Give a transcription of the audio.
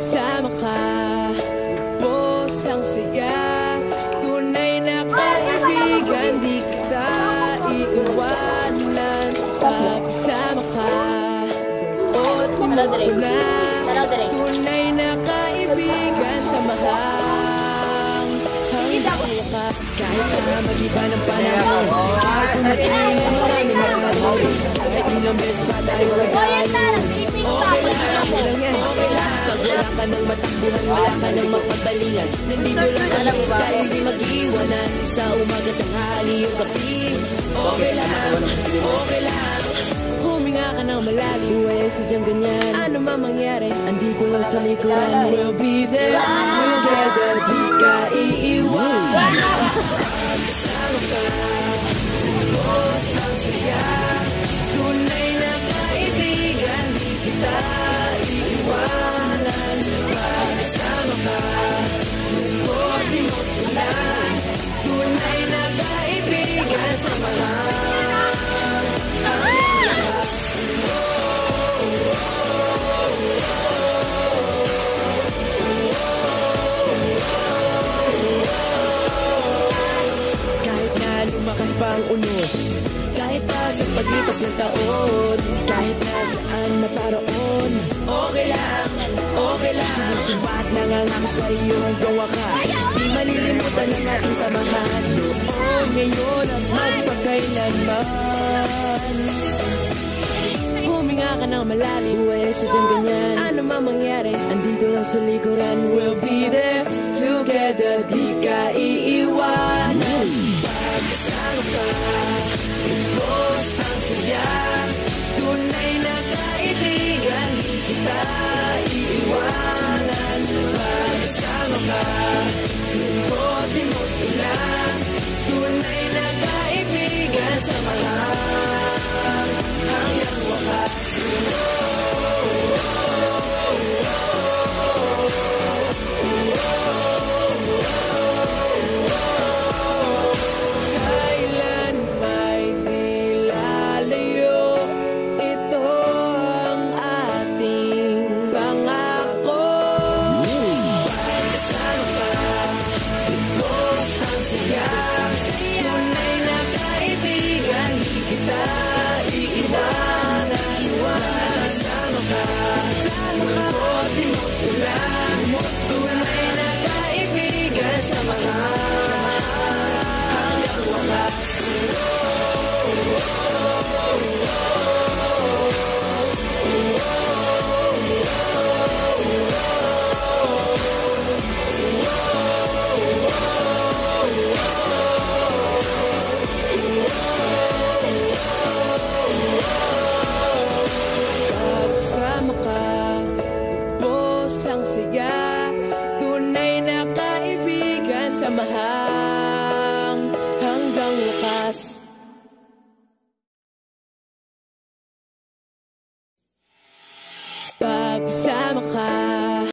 Kasama ka, bos ang saya. Tunay na kaibigan, di kita iiwanan. Pagkasama ka, at na tunay na kaibigan, samahang hanggang wakas. Kahit na mag-iba ng panahon, kahit umatingin ang maraming maraming, kahit ilang beses pa tayo nagkaroon. Okay lang yan, okay lang. Pag wala ka ng matakbuhan, wala ka ng mapagbalingan, nandito lang kami tayo di mag-iwanan. Sa umaga, tanghali o gabi, okay lang, okay lang. Huminga ka ng malalim, wala sadyang ganyan. Ano man mangyari, andito lang sa likuran. We'll be there together, di ka iiwan. Pagsama ka, bos ang saya. Tunay na kaibigan, di kita iiwanan. Pagsama ka, lungkot di mo tulan. Tunay na kaibigan, samahan. Lumakas pa ang unos, kahit pa sa paglipas ng taon, kahit na saan naparoon, okay lang, okay lang. Sinusubat nangangam sa iyo hanggang wakas. Di malilimutan ang ating samahan, noon, ngayon at magpakailanman. Huminga ka ng malalim, buhay sa dyan ganyan. Ano man mangyari, andito lang sa likuran. We'll be there together, di ka iiwanan. Pagsama ka, bos ang saya. Tunay na kaibigan, di kita iiwanan. Pagsama ka, lungkot di mo tulan. Tunay na kaibigan, samahan hanggang wakas. Pagsama ka, bos ang saya. Tunay na kaibigan, samahang hanggang wakas.